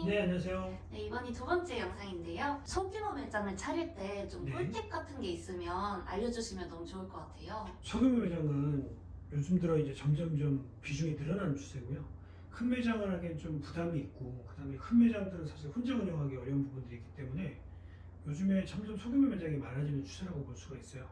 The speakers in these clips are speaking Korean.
네, 안녕하세요. 네, 이번이 두 번째 영상인데요. 소규모 매장을 차릴 때 좀 네. 꿀팁 같은 게 있으면 알려주시면 너무 좋을 것 같아요. 소규모 매장은 요즘 들어 이제 점점점 비중이 늘어나는 추세고요. 큰 매장을 하기엔 좀 부담이 있고, 그다음에 큰 매장들은 사실 혼자 운영하기 어려운 부분들이 있기 때문에 요즘에 점점 소규모 매장이 많아지는 추세라고 볼 수가 있어요.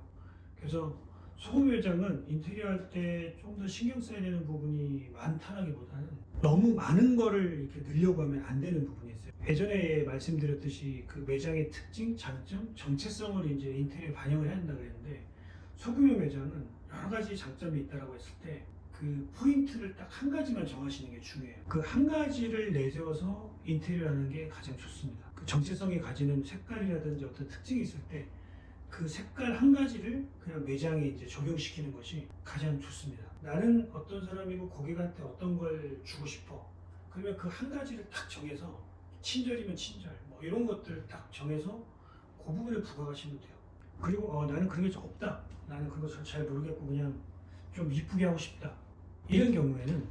그래서 소규모 매장은 인테리어 할 때 좀 더 신경 써야 되는 부분이 많다라기보다는 너무 많은 거를 이렇게 넣으려고 하면 안 되는 부분이 있어요. 예전에 말씀드렸듯이 그 매장의 특징, 장점, 정체성을 이제 인테리어에 반영을 해야 한다고 했는데, 소규모 매장은 여러 가지 장점이 있다고 했을 때 그 포인트를 딱 한 가지만 정하시는 게 중요해요. 그 한 가지를 내세워서 인테리어 하는 게 가장 좋습니다. 그 정체성이 가지는 색깔이라든지 어떤 특징이 있을 때 그 색깔 한 가지를 그냥 매장에 이제 적용시키는 것이 가장 좋습니다. 나는 어떤 사람이고 고객한테 어떤 걸 주고 싶어. 그러면 그 한 가지를 딱 정해서, 친절이면 친절, 뭐 이런 것들을 딱 정해서 그 부분을 부각하시면 돼요. 그리고 나는 그런 게 좀 없다. 나는 그런 거 잘 모르겠고 그냥 좀 이쁘게 하고 싶다. 이런 경우에는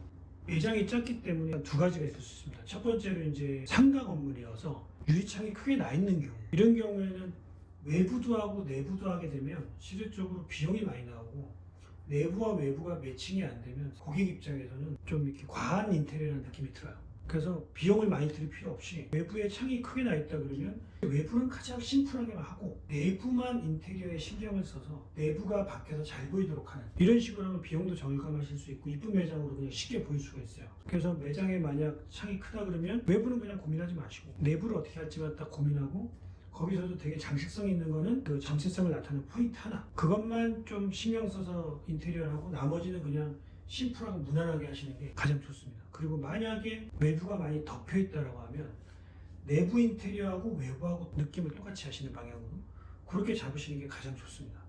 매장이 작기 때문에 두 가지가 있을 수 있습니다. 첫 번째로 이제 상가 건물이어서 유리창이 크게 나 있는 경우, 이런 경우에는 외부도 하고 내부도 하게 되면 실질적으로 비용이 많이 나오고, 내부와 외부가 매칭이 안 되면 고객 입장에서는 좀 이렇게 과한 인테리어라는 느낌이 들어요. 그래서 비용을 많이 들 필요 없이 외부에 창이 크게 나 있다 그러면 외부는 가장 심플하게만 하고 내부만 인테리어에 신경을 써서 내부가 밖에서 잘 보이도록 하는, 이런 식으로 하면 비용도 절감하실 수 있고 이쁜 매장으로 그냥 쉽게 보일 수가 있어요. 그래서 매장에 만약 창이 크다 그러면 외부는 그냥 고민하지 마시고 내부를 어떻게 할지만 딱 고민하고, 거기서도 되게 장식성 있는 거는 그 정체성을 나타내는 포인트 하나, 그것만 좀 신경 써서 인테리어를 하고 나머지는 그냥 심플하고 무난하게 하시는 게 가장 좋습니다. 그리고 만약에 외부가 많이 덮여 있다고 하면 내부 인테리어하고 외부하고 느낌을 똑같이 하시는 방향으로 그렇게 잡으시는 게 가장 좋습니다.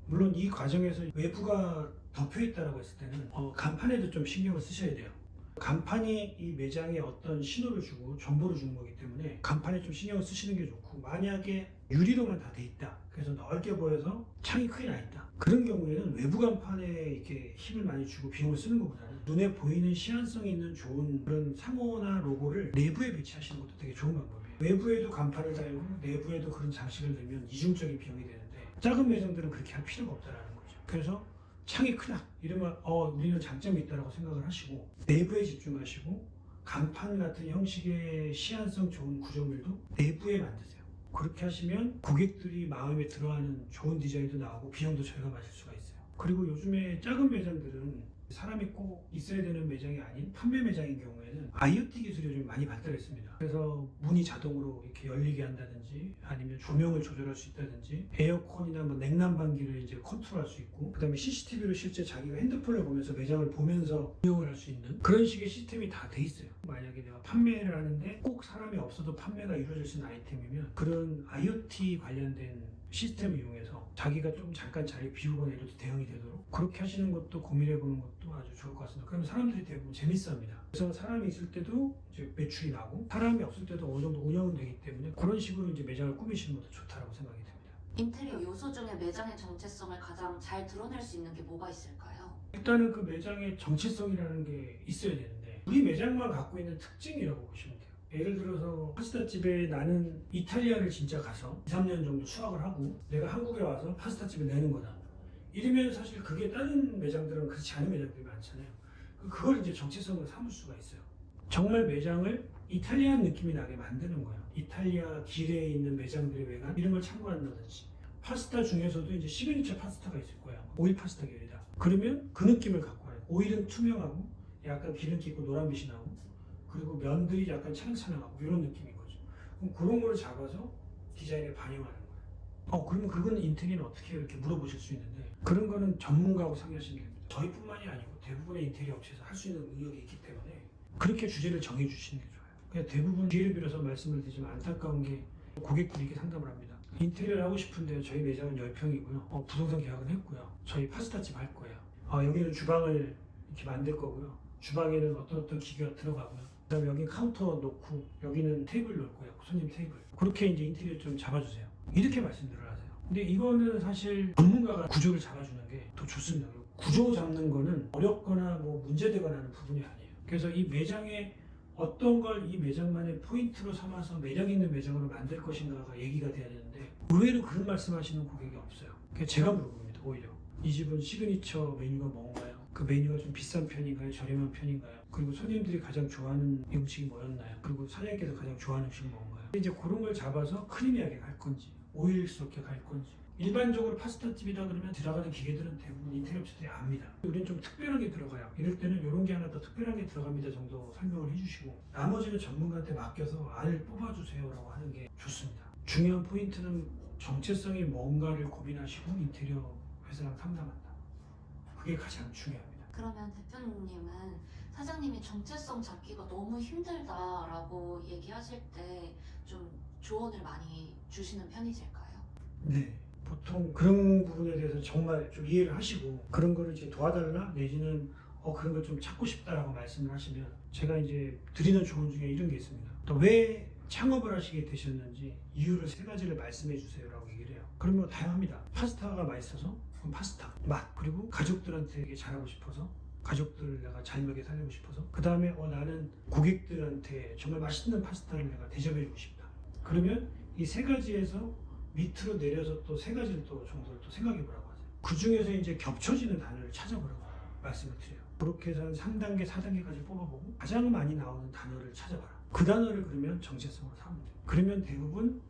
물론 이 과정에서 외부가 덮여 있다고 했을 때는 간판에도 좀 신경을 쓰셔야 돼요. 간판이 이 매장에 어떤 신호를 주고 정보를 주는 거기 때문에 간판에 좀 신경을 쓰시는 게 좋고, 만약에 유리로만 다 돼 있다, 그래서 넓게 보여서 창이 크게 나 있다, 그런 경우에는 외부 간판에 이렇게 힘을 많이 주고 비용을 쓰는 것보다는 눈에 보이는 시안성이 있는 좋은 그런 상호나 로고를 내부에 배치하시는 것도 되게 좋은 방법이에요. 외부에도 간판을 달고 내부에도 그런 장식을 넣으면 이중적인 비용이 되는데, 작은 매장들은 그렇게 할 필요가 없다라는 거죠. 그래서 창이 크다 이러면 우리는 장점이 있다고 생각을 하시고 내부에 집중하시고, 간판 같은 형식의 시안성 좋은 구조물도 내부에 만드세요. 그렇게 하시면 고객들이 마음에 들어하는 좋은 디자인도 나오고 비용도 절감하실 수가 있어요. 그리고 요즘에 작은 매장들은 사람이 꼭 있어야 되는 매장이 아닌 판매 매장인 경우에는 IoT 기술이 좀 많이 발달했습니다. 그래서 문이 자동으로 이렇게 열리게 한다든지, 아니면 조명을 조절할 수 있다든지, 에어컨이나 뭐 냉난방기를 이제 컨트롤할 수 있고, 그 다음에 CCTV로 실제 자기가 핸드폰을 보면서 매장을 보면서 운영을 할 수 있는 그런 식의 시스템이 다 돼 있어요. 만약에 내가 판매를 하는데 꼭 사람이 없어도 판매가 이루어질 수 있는 아이템이면 그런 IoT 관련된 시스템을 이용해서 자기가 좀 잠깐 자리 비우거나 이래도 대응이 되도록 그렇게 하시는 것도 고민해보는 것도 아주 좋을 것 같습니다. 그러면 사람들이 대부분 재밌어합니다. 그래서 사람이 있을 때도 이제 매출이 나고 사람이 없을 때도 어느 정도 운영은 되기 때문에 그런 식으로 이제 매장을 꾸미시는 것도 좋다고 생각이 됩니다. 인테리어 요소 중에 매장의 정체성을 가장 잘 드러낼 수 있는 게 뭐가 있을까요? 일단은 그 매장의 정체성이라는 게 있어야 되는데, 우리 매장만 갖고 있는 특징이라고 보시면 돼요. 예를 들어서 파스타집에 나는 이탈리아를 진짜 가서 2, 3년 정도 수학을 하고 내가 한국에 와서 파스타집을 내는 거다, 이러면 사실 그게 다른 매장들은 그렇지 않은 매장들이 많잖아요. 그걸 이제 정체성으로 삼을 수가 있어요. 정말 매장을 이탈리안 느낌이 나게 만드는 거예요. 이탈리아 길에 있는 매장들의 외관 이런 걸 참고한다든지, 파스타 중에서도 이제 시그니처 파스타가 있을 거예요. 오일 파스타 계열이다. 그러면 그 느낌을 갖고 와요. 오일은 투명하고 약간 기름기 있고 노란빛이 나고, 그리고 면들이 약간 차랑차랑하고 이런 느낌인 거죠. 그럼 그런 거를 잡아서 디자인에 반영하는 거예요. 그러면 그거는 인테리어는 어떻게 해요? 이렇게 물어보실 수 있는데, 그런 거는 전문가하고 상의하시는 게 됩니다. 저희뿐만이 아니고 대부분의 인테리어 업체에서 할 수 있는 능력이 있기 때문에 그렇게 주제를 정해주시는 게 좋아요. 그냥 대부분 기회를 빌어서 말씀을 드리지만 안타까운 게 고객들이 이렇게 상담을 합니다. 인테리어를 하고 싶은데 저희 매장은 10평이고요. 부동산 계약은 했고요. 저희 파스타집 할 거예요. 여기는 주방을 이렇게 만들 거고요. 주방에는 어떤 기계가 들어가고요. 그다음에 여기 카운터 놓고 여기는 테이블 놓을 거예요. 손님 테이블. 그렇게 이제 인테리어 좀 잡아주세요. 이렇게 말씀들을 하세요. 근데 이거는 사실 전문가가 구조를 잡아주는 게 더 좋습니다. 구조 잡는 거는 어렵거나 뭐 문제되거나 하는 부분이 아니에요. 그래서 이 매장의 어떤 걸 이 매장만의 포인트로 삼아서 매력 있는 매장으로 만들 것인가가 얘기가 돼야 되는데 의외로 그런 말씀하시는 고객이 없어요. 그러니까 제가 물어봅니다. 오히려 이 집은 시그니처 메뉴가 뭔가요? 그 메뉴가 좀 비싼 편인가요? 저렴한 편인가요? 그리고 손님들이 가장 좋아하는 음식이 뭐였나요? 그리고 사장님께서 가장 좋아하는 음식은 뭔가요? 이제 그런 걸 잡아서 크리미하게 갈 건지 오일스럽게 갈 건지. 일반적으로 파스타집이다 그러면 들어가는 기계들은 대부분 인테리어 업체들이 압니다. 우리는 좀 특별하게 들어가요. 이럴 때는 이런 게 하나 더 특별하게 들어갑니다 정도 설명을 해주시고 나머지는 전문가한테 맡겨서 알을 뽑아주세요라고 하는 게 좋습니다. 중요한 포인트는 정체성이 뭔가를 고민하시고 인테리어 회사랑 상담한다. 그게 가장 중요합니다. 그러면 대표님은 사장님이 정체성 잡기가 너무 힘들다라고 얘기하실 때 좀 조언을 많이 주시는 편이실까요? 네. 보통 그런 부분에 대해서 정말 좀 이해를 하시고 그런 거를 이제 도와달라 내지는 그런 걸 좀 찾고 싶다라고 말씀을 하시면 제가 이제 드리는 조언 중에 이런 게 있습니다. 또 왜 창업을 하시게 되셨는지 이유를 3가지를 말씀해 주세요라고 얘기를 해요. 그러면 다양합니다. 파스타가 맛있어서 그럼 파스타 맛 그리고 가족들한테 잘하고 싶어서 가족들 내가 잘 먹여 살리고 싶어서 그 다음에 나는 고객들한테 정말 맛있는 파스타를 내가 대접해주고 싶다. 그러면 이 3가지에서 밑으로 내려서 또 3가지를 또 정도를 또 생각해 보라고 하세요. 그 중에서 이제 겹쳐지는 단어를 찾아보라고 말씀을 드려요. 그렇게 해서 한 3단계, 4단계까지 뽑아보고 가장 많이 나오는 단어를 찾아봐라. 그 단어를 그러면 정체성으로 삼으면 돼요. 그러면 대부분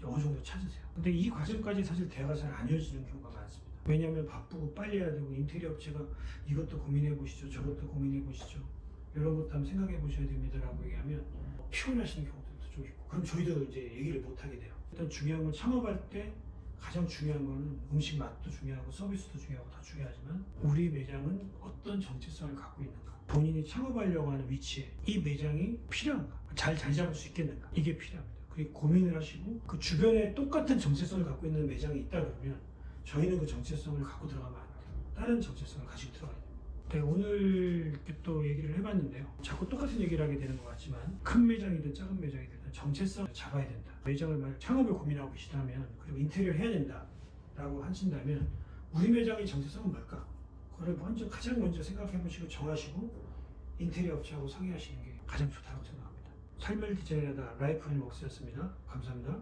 어느 정도 찾으세요. 근데 이 과정까지 사실 대화가 잘 안 이어지는 경우가 많습니다. 왜냐하면 바쁘고 빨리 해야 되고 인테리어 업체가 이것도 고민해 보시죠, 저것도 고민해 보시죠. 이런 것도 한번 생각해 보셔야 됩니다라고 얘기하면 피곤하시는 경우들도 좀 있고 그럼 저희도 이제 얘기를 못 하게 돼요. 일단 중요한 건 창업할 때 가장 중요한 거는 음식 맛도 중요하고 서비스도 중요하고 다 중요하지만 우리 매장은 어떤 정체성을 갖고 있는가, 본인이 창업하려고 하는 위치에 이 매장이 필요한가, 잘 자리 잡을 수 있겠는가, 이게 필요합니다. 그리고 고민을 하시고 그 주변에 똑같은 정체성을 갖고 있는 매장이 있다 그러면 저희는 그 정체성을 갖고 들어가면 안 돼요. 다른 정체성을 가지고 들어가야 돼요. 네, 오늘 이렇게 또 얘기를 해봤는데요. 자꾸 똑같은 얘기를 하게 되는 것 같지만 큰 매장이든 작은 매장이든 정체성을 잡아야 된다. 매장을 만약 창업을 고민하고 계시다면 그리고 인테리어를 해야 된다라고 하신다면 우리 매장의 정체성은 뭘까? 그걸 가장 먼저 생각해 보시고 정하시고 인테리어 업체하고 상의하시는 게 가장 좋다고 생각합니다. 삶을 디자인하다 라이프 앤웍스였습니다. 감사합니다.